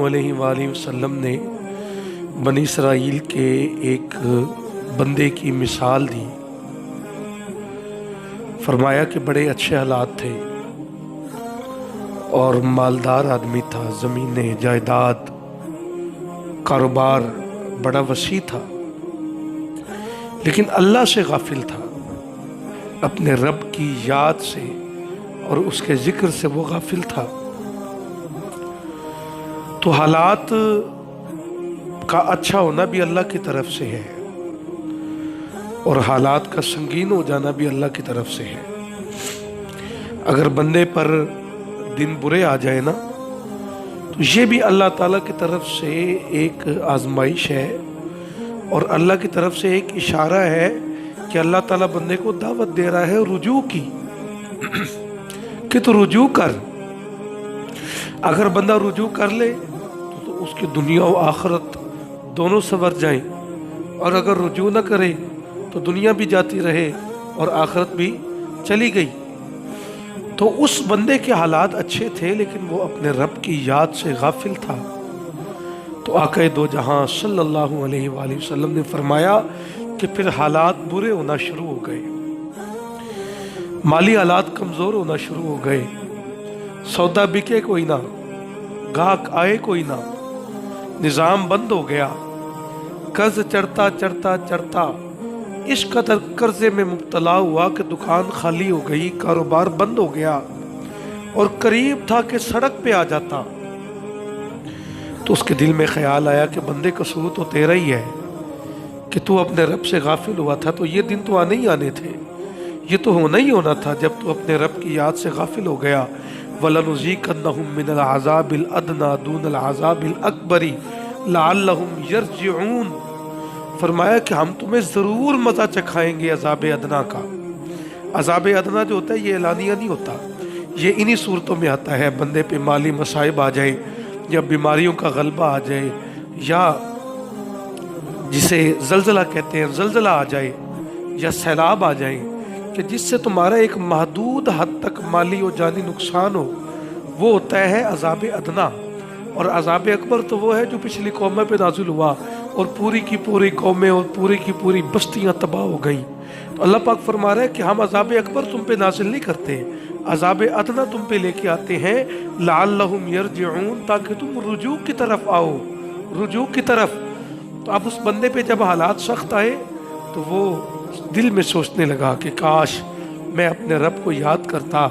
अलैहि वआलिहि वसल्लम ने बनी इसराइल के एक बंदे की मिसाल दी। फरमाया कि बड़े अच्छे हालात थे और मालदार आदमी था, ज़मीनें, जायदाद, कारोबार बड़ा वसी था, लेकिन अल्लाह से गाफिल था, अपने रब की याद से और उसके ज़िक्र से वो गाफिल था। तो हालात का अच्छा होना भी अल्लाह की तरफ से है और हालात का संगीन हो जाना भी अल्लाह की तरफ से है। अगर बंदे पर दिन बुरे आ जाए ना, तो ये भी अल्लाह ताला की तरफ से एक आजमाइश है और अल्लाह की तरफ से एक इशारा है कि अल्लाह ताला बंदे को दावत दे रहा है रुजू की कि तो रुजू कर। अगर बंदा रुजू कर ले तो उसकी दुनिया और आखिरत दोनों संवर जाएं, और अगर रुजू न करे तो दुनिया भी जाती रहे और आखिरत भी चली गई। तो उस बंदे के हालात अच्छे थे, लेकिन वो अपने रब की याद से गाफिल था। तो आक़ा दो जहां सल्लल्लाहु अलैहि वसल्लम ने फरमाया कि फिर हालात बुरे होना शुरू हो गए, माली हालात कमज़ोर होना शुरू हो गए, सौदा बिके कोई ना, गाहक आए कोई ना, निज़ाम बंद हो गया, कर्ज चढ़ता चढ़ता चढ़ता इस कदर कर्जे में मुब्तला हुआ कि दुकान खाली हो गई, कारोबार बंद हो गया और करीब था कि सड़क पे आ जाता। तो उसके दिल में ख्याल आया कि बंदे कसूर तो तेरा ही है कि तू अपने रब से गाफिल हुआ था, तो ये दिन तो आने ही आने थे, ये तो होना ही होना था जब तू अपने रब की याद से गाफिल हो गया। वलनुज़ीक़न्नहुम मिनल अज़ाबिल अदना दूनल अज़ाबिल अकबरी लअल्लहुम यरजिऊन। फरमाया कि हम तुम्हें ज़रूर मज़ा चखाएंगे अज़ाब अदना का। अज़ाब अदना जो होता है ये एलानिया नहीं होता, ये इन्हीं सूरतों में आता है, बंदे पे माली मसाइब आ जाए या बीमारियों का गलबा आ जाए या जिसे जलजला कहते हैं जलजला आ जाए या सैलाब आ जाए, कि जिससे तुम्हारा एक महदूद हद तक माली और जानी नुकसान हो, वो होता है अज़ाब अदना। और अज़ाब अकबर तो वो है जो पिछली कौमों पे नाज़िल हुआ और पूरी की पूरी कौमें और पूरी की पूरी बस्तियां तबाह हो गई। तो अल्लाह पाक फरमा रहा है कि हम अज़ाब अकबर तुम पे नाज़िल नहीं करते, अज़ाब अदना तुम पे लेके आते हैं, लअल्लहुम यरजिऊन, ताकि तुम रुजू की तरफ आओ, रुजू की तरफ। तो अब उस बंदे पे जब हालात सख्त आए तो वो दिल में सोचने लगा कि काश मैं अपने रब को याद करता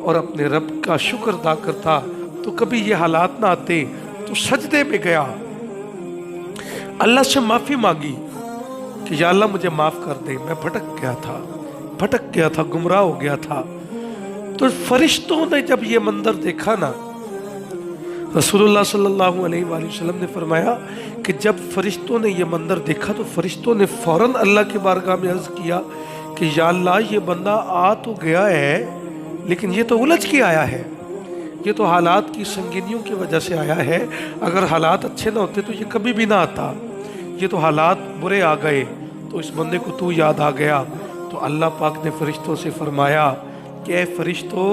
और अपने रब का शुक्र अदा करता तो कभी ये हालात ना आते। तो सजदे पे गया, अल्लाह से माफ़ी मांगी कि या अल्लाह मुझे माफ़ कर दे, मैं भटक गया था, गुमराह हो गया था। तो फरिश्तों ने जब ये मंजर देखा ना, रसूलुल्लाह सल्लल्लाहु अलैहि वसल्लम ने फरमाया कि जब फरिश्तों ने ये मंजर देखा तो फरिश्तों ने फ़ौरन अल्लाह की बारगाह में अर्ज़ किया कि या अल्लाह ये बंदा आ तो गया है, लेकिन ये तो उलझ के आया है, ये तो हालात की संगीनियों की वजह से आया है। अगर हालात अच्छे ना होते तो ये कभी भी ना आता, ये तो हालात बुरे आ गए, तो इस बंदे को तू याद आ गया। तो अल्लाह पाक ने फरिश्तों से फरमाया कि ऐ फरिश्तों,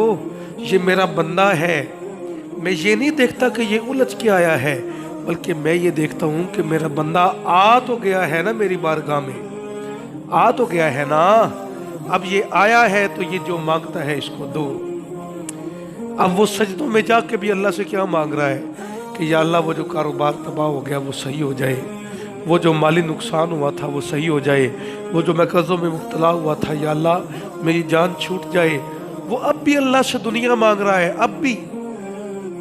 ये मेरा बंदा है, मैं ये नहीं देखता कि ये उलझ के आया है, बल्कि मैं ये देखता हूँ कि मेरा बंदा आ तो गया है ना, मेरी बारगाह में आ तो गया है ना, अब ये आया है तो ये जो मांगता है इसको दो। अब वो सजदों में जाके भी अल्लाह से क्या मांग रहा है कि या अल्लाह वो जो कारोबार तबाह हो गया वो सही हो जाए, वो जो माली नुकसान हुआ था वो सही हो जाए, वो जो मैं कर्ज़ों में मुब्तला हुआ था या अल्लाह मेरी जान छूट जाए। वो अब भी अल्लाह से दुनिया मांग रहा है, अब भी।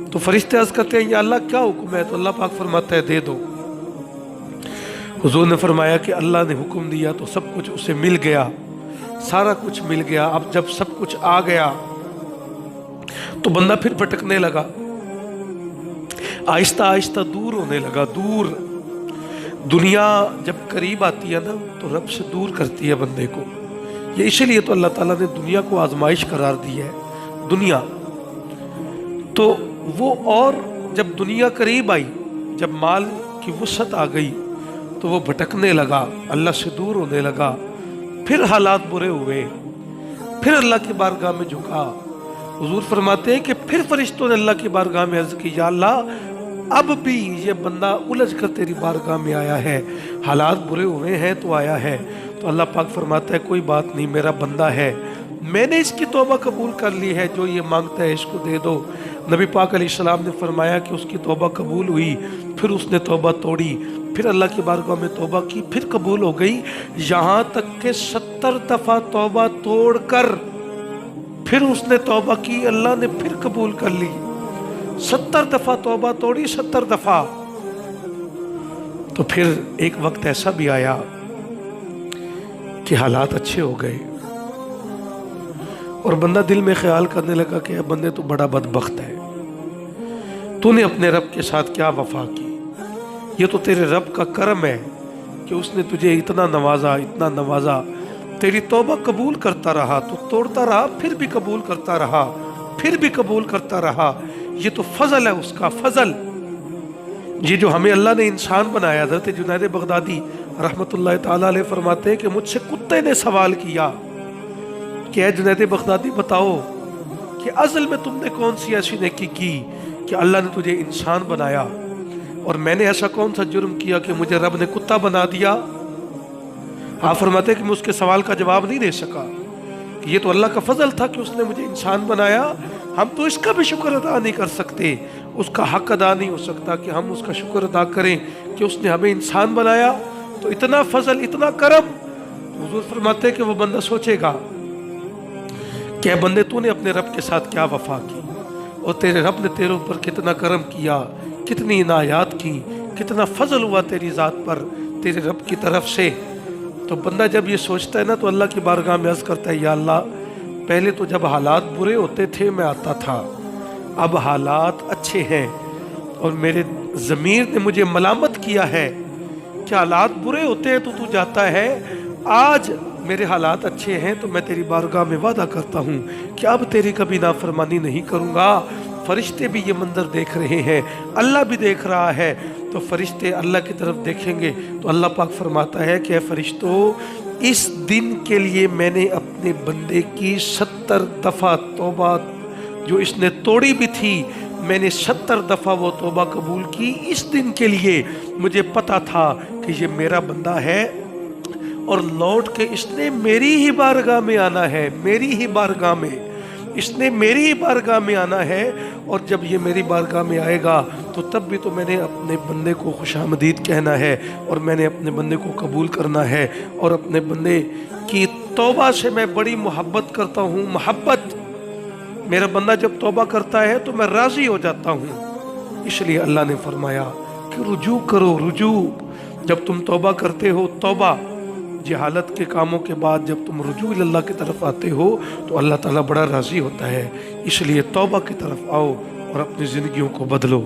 तो फरिश्ते अर्ज़ करते हैं या अल्लाह क्या हुक्म है, तो अल्लाह पाक फरमाता है दे दो। हुज़ूर ने फरमाया कि अल्लाह ने हुक्म दिया तो सब कुछ उसे मिल गया, सारा कुछ मिल गया। अब जब सब कुछ आ गया तो बंदा फिर भटकने लगा, आहिस्ता आहिस्ता दूर होने लगा, दूर। दुनिया जब करीब आती है ना तो रब से दूर करती है बंदे को। ये इसलिए तो अल्लाह ताला ने दुनिया को आजमाइश करार दी है, दुनिया। तो वो और जब दुनिया करीब आई, जब माल की वसअत आ गई तो वो भटकने लगा, अल्लाह से दूर होने लगा। फिर हालात बुरे हुए, फिर अल्लाह की बारगाह में झुका। हुजूर फरमाते हैं कि फिर फरिश्तों ने अल्लाह की बारगाह में अर्ज़ की या अल्लाह اب بھی یہ بندہ الجھ کر تیری بارگاہ میں آیا ہے، حالات برے ہوئے ہیں تو آیا ہے، تو اللہ پاک فرماتا ہے کوئی بات نہیں، میرا بندہ ہے، میں نے اس کی توبہ قبول کر لی ہے، جو یہ مانگتا ہے اس کو دے دو۔ نبی پاک علیہ السلام نے فرمایا کہ اس کی توبہ قبول ہوئی، پھر اس نے توبہ توڑی، پھر اللہ کی بارگاہ میں توبہ کی، پھر قبول ہو گئی، یہاں تک کہ 70 دفعہ توبہ توڑ کر پھر اس نے توبہ کی، اللہ نے پھر قبول کر لی۔ 70 دفعہ توبہ توڑی، 70 دفعہ۔ تو پھر ایک وقت ایسا بھی آیا کہ حالات اچھے ہو گئے اور بندہ دل میں خیال کرنے لگا کہ اے بندے تو بڑا بدبخت ہے، تو نے اپنے رب کے ساتھ کیا وفا کی، یہ تو تیرے رب کا کرم ہے کہ اس نے تجھے اتنا نوازا، اتنا نوازا، تیری توبہ قبول کرتا رہا، تو توڑتا رہا، پھر بھی قبول کرتا رہا، پھر بھی قبول کرتا رہا، یہ تو فضل ہے اس کا، فضل۔ یہ جو ہمیں اللہ نے انسان بنایا، حضرت جنید بغدادی رحمت اللہ تعالیٰ علیہ فرماتے ہیں کہ مجھ سے کتے نے سوال کیا کہ اے جنید بغدادی بتاؤ کہ ازل میں تم نے کون سی ایسی نیکی کی کہ اللہ نے تجھے انسان بنایا، اور میں نے ایسا کون سا جرم کیا کہ مجھے رب نے کتا بنا دیا؟ آپ فرماتے ہیں کہ میں اس کے سوال کا جواب نہیں دے سکا کہ یہ تو اللہ کا فضل تھا کہ اس نے مجھے انسان بنایا، ہم تو اس کا بھی شکر ادا نہیں کر سکتے، اس کا حق ادا نہیں ہو سکتا کہ ہم اس کا شکر ادا کریں کہ اس نے ہمیں انسان بنایا، تو اتنا فضل، اتنا کرم۔ حضور فرماتے ہیں کہ وہ بندہ سوچے گا کہ اے بندے تو نے اپنے رب کے ساتھ کیا وفا کی، اور تیرے رب نے تیرے اوپر کتنا کرم کیا، کتنی عنایات کی، کتنا فضل ہوا تیری ذات پر تیرے رب کی طرف سے۔ تو بندہ جب یہ سوچتا ہے نا تو اللہ کی بارگاہ میں عرض کرتا ہے یا اللہ پہلے تو جب حالات برے ہوتے تھے میں آتا تھا، اب حالات اچھے ہیں اور میرے ضمیر نے مجھے ملامت کیا ہے کہ حالات برے ہوتے ہیں تو جاتا ہے، آج میرے حالات اچھے ہیں تو میں تیری بارگاہ میں وعدہ کرتا ہوں کہ اب تیری کبھی نافرمانی نہیں کروں گا۔ فرشتے بھی یہ منظر دیکھ رہے ہیں، اللہ بھی دیکھ رہا ہے، تو فرشتے اللہ کی طرف دیکھیں گے تو اللہ پاک فرماتا ہے کہ اے فرشتوں اس دن کے لیے میں نے اپنے بندے کی 70 دفعہ توبہ جو اس نے توڑی بھی تھی، میں نے 70 دفعہ وہ توبہ قبول کی اس دن کے لیے۔ مجھے پتا تھا کہ یہ میرا بندہ ہے اور لوٹ کے اس نے میری ہی بارگاہ میں آنا ہے، میری ہی بارگاہ میں، اس نے میری ہی بارگاہ میں آنا ہے، اور جب یہ میری بارگاہ میں آئے گا تو تب بھی تو میں نے اپنے بندے کو خوش آمدید کہنا ہے، اور میں نے اپنے بندے کو قبول کرنا ہے، اور اپنے بندے کی توبہ سے میں بڑی محبت کرتا ہوں۔ محبت، میرا بندہ جب توبہ کرتا ہے تو میں راضی ہو جاتا ہوں، اس لیے اللہ نے فرمایا کہ رجوع کرو، رجوع۔ جب تم توبہ کرتے ہو، توبہ جہالت کے کاموں کے بعد جب تم رجوع اللہ کی طرف آتے ہو تو اللہ تعالیٰ بڑا راضی ہوتا ہے، اس لیے توبہ کی طرف آؤ اور اپنی زندگیوں کو بدلو۔